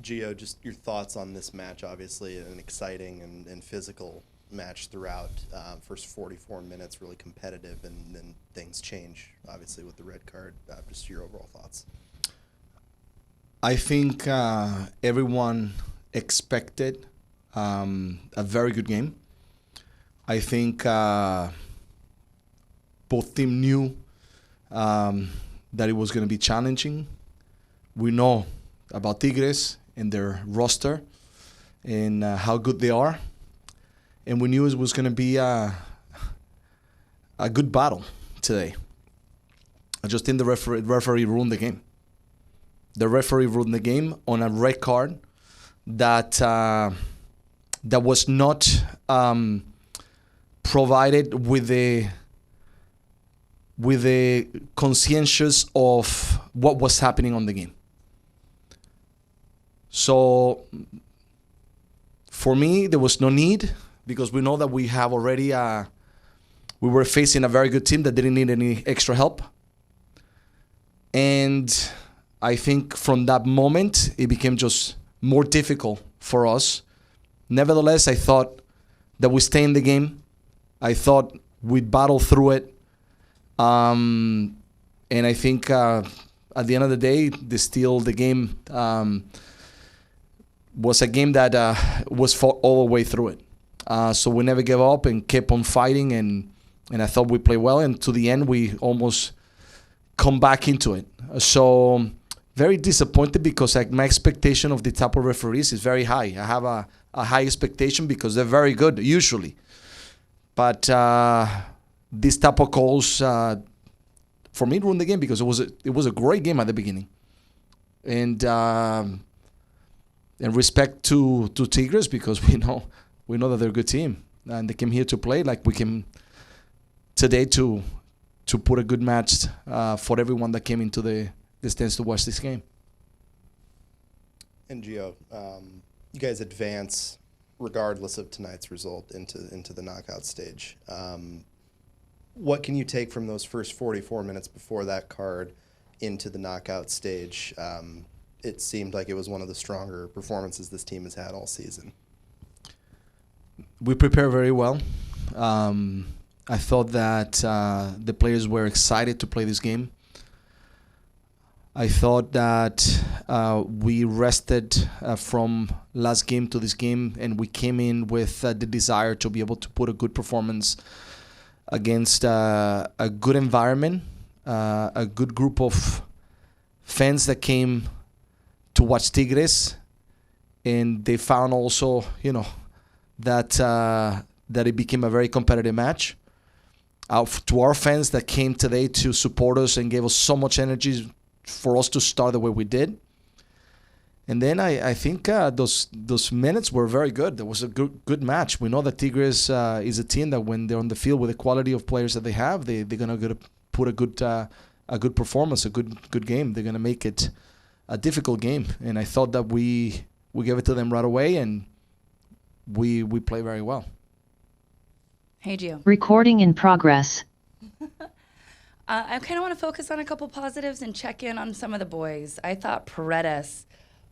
Gio, just your thoughts on this match. Obviously, an exciting and physical match throughout. First 44 minutes, really competitive, and then things change, obviously, with the red card. Just your overall thoughts. I think everyone expected a very good game. I think both teams knew that it was going to be challenging. We know about Tigres and their roster and how good they are. And we knew it was going to be a good battle today. I just think the referee ruined the game. The referee ruined the game on a red card that was not provided with the conscientious of what was happening on the game. So for me, there was no need, because we know that we have already we were facing a very good team that didn't need any extra help. And I think from that moment, it became just more difficult for us. Nevertheless, I thought that we stay in the game. I thought we'd battle through it. And I think at the end of the day, the game was a game that was fought all the way through it. So we never gave up and kept on fighting, and I thought we played well. And to the end, we almost come back into it. So very disappointed, because my expectation of the type of referees is very high. I have a high expectation because they're very good usually. But this type of calls, for me, ruined the game, because it was a great game at the beginning. And respect to Tigres, because we know that they're a good team, and they came here to play like we came today to put a good match for everyone that came into the stands to watch this game. And Gio, you guys advance regardless of tonight's result into the knockout stage. What can you take from those first 44 minutes before that card into the knockout stage? It seemed like it was one of the stronger performances this team has had all season. We prepared very well. I thought that the players were excited to play this game. I thought that we rested from last game to this game, and we came in with the desire to be able to put a good performance against a good environment, a good group of fans that came to watch Tigres, and they found also, that it became a very competitive match. To our fans that came today to support us and gave us so much energy for us to start the way we did. And then I think those minutes were very good. There was a good match. We know that Tigres is a team that when they're on the field with the quality of players that they have, they're gonna put a good performance, a good game. They're gonna make it a difficult game. And I thought that we gave it to them right away, and we play very well. Hey, Gio. Recording in progress. I kind of want to focus on a couple positives and check in on some of the boys. I thought Paredes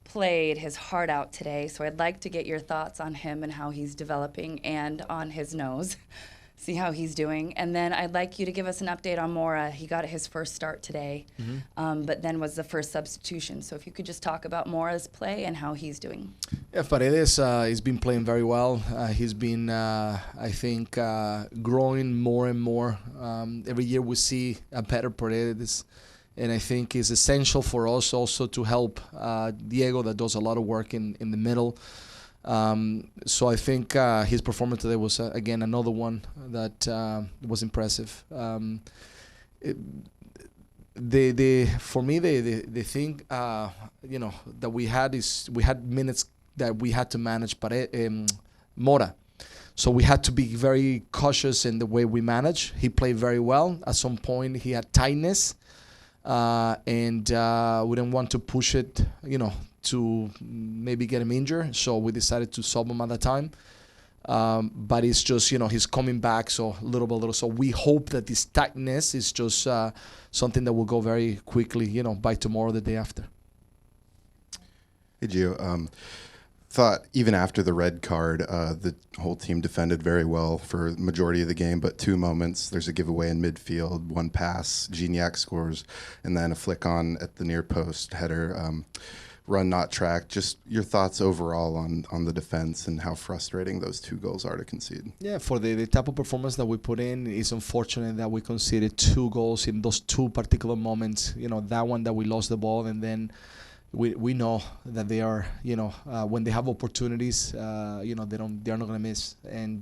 played his heart out today, so I'd like to get your thoughts on him and how he's developing, and on his nose, see how he's doing. And then I'd like you to give us an update on Mora. He got his first start today, but then was the first substitution. So if you could just talk about Mora's play and how he's doing. Yeah, Paredes has been playing very well. He's been, I think, growing more and more. Every year we see a better Paredes, and I think it's essential for us also to help Diego, that does a lot of work in the middle. So I think his performance today was, again, another one that was impressive. For me, the thing, that we had is we had minutes that we had to manage Mora. So we had to be very cautious in the way we manage. He played very well. At some point, he had tightness, and we didn't want to push it, to maybe get him injured. So we decided to sub him at the time. But it's just, he's coming back, so little by little. So we hope that this tightness is just something that will go very quickly, by tomorrow, the day after. Hey, Gio. Thought even after the red card, the whole team defended very well for the majority of the game, but two moments, there's a giveaway in midfield, one pass, Gignac scores, and then a flick on at the near post header, run not tracked. Just your thoughts overall on the defense and how frustrating those two goals are to concede. Yeah, for the type of performance that we put in, it's unfortunate that we conceded 2 goals in those 2 particular moments. You know, that one that we lost the ball, and then we know that they are, when they have opportunities, they're not gonna miss. And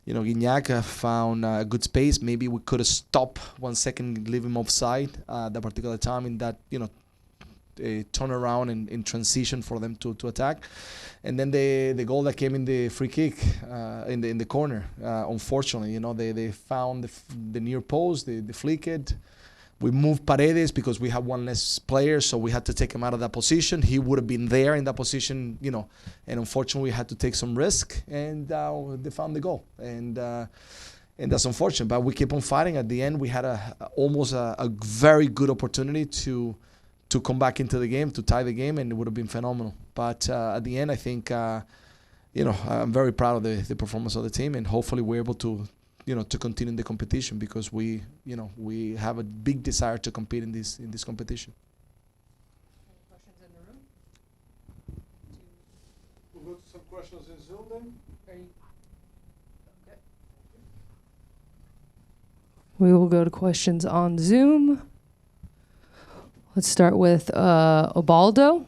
Gignac found a good space. Maybe we could have stopped 1 second, leave him offside that particular time in that turn around and in transition for them to attack. And then the goal that came in the free kick in the corner. Unfortunately, they found the near post, they flicked it. We moved Paredes because we had one less player, so we had to take him out of that position. He would have been there in that position, and unfortunately we had to take some risk, and they found the goal. And that's unfortunate, but we keep on fighting. At the end, we had almost a very good opportunity to come back into the game, to tie the game, and it would have been phenomenal. But at the end, I think, I'm very proud of the performance of the team, and hopefully we're able to continue in the competition, because we have a big desire to compete in this competition. Any questions in the room? We'll go to some questions in Zoom then. Okay. We will go to questions on Zoom. Let's start with Obaldo.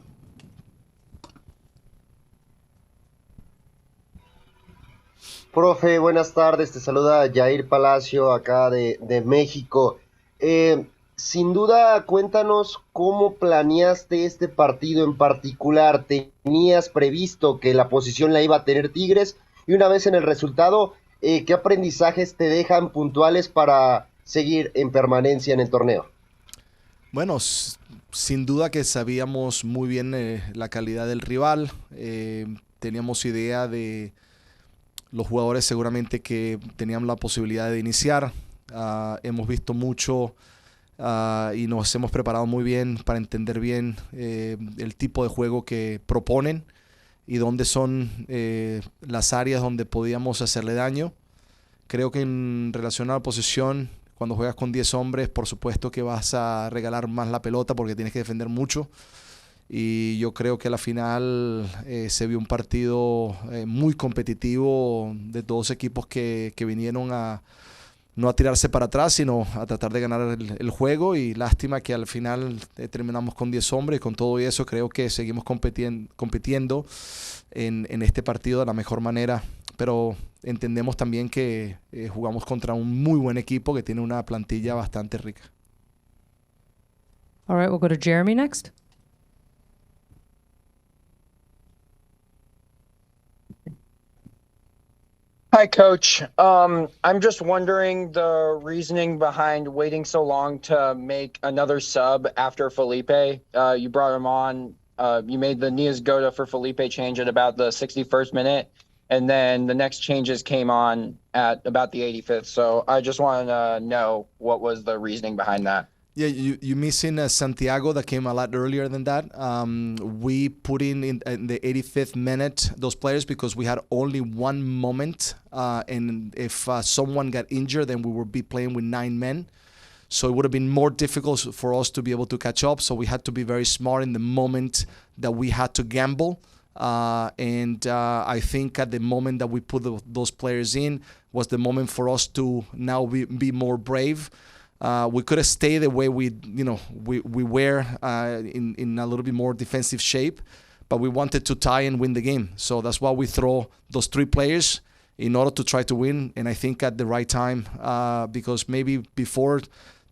Profe, buenas tardes. Te saluda Jair Palacio acá de México. Sin duda, cuéntanos cómo planeaste este partido en particular. ¿Tenías previsto que la posición la iba a tener Tigres? Y una vez en el resultado, ¿qué aprendizajes te dejan puntuales para seguir en permanencia en el torneo? Bueno, sin duda que sabíamos muy bien la calidad del rival. Teníamos idea de los jugadores seguramente que tenían la posibilidad de iniciar. Hemos visto mucho y nos hemos preparado muy bien para entender bien el tipo de juego que proponen y dónde son las áreas donde podíamos hacerle daño. Creo que en relación a la posición, cuando juegas con 10 hombres, por supuesto que vas a regalar más la pelota porque tienes que defender mucho. Y yo creo que a la final se vio un partido muy competitivo de todos equipos que vinieron no a tirarse para atrás, sino a tratar de ganar el juego. Y lástima que al final terminamos con 10 hombres. Con todo eso creo que seguimos compitiendo en este partido de la mejor manera. Pero entendemos también que jugamos contra un muy buen equipo que tiene una plantilla bastante rica. All right, we'll go to Jeremy next. Hi, Coach. I'm just wondering the reasoning behind waiting so long to make another sub after Felipe. You brought him on. You made the Nias Gota for Felipe change at about the 61st minute, and then the next changes came on at about the 85th. So I just want to know what was the reasoning behind that. Yeah, you missing Santiago that came a lot earlier than that. We put in the 85th minute those players because we had only one moment, and if someone got injured, then we would be playing with 9 men. So it would have been more difficult for us to be able to catch up. So we had to be very smart in the moment that we had to gamble. And I think at the moment that we put those players in was the moment for us to now be more brave. We could have stayed the way we were in a little bit more defensive shape, but we wanted to tie and win the game. So that's why we throw those 3 players in order to try to win. And I think at the right time, because maybe before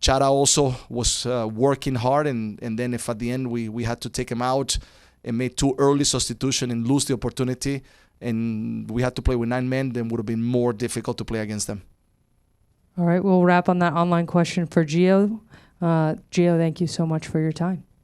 Chara also was working hard, and then if at the end we had to take him out and make 2 early substitutions and lose the opportunity, and we had to play with 9 men, then it would have been more difficult to play against them. All right, we'll wrap on that online question for Gio. Gio, thank you so much for your time.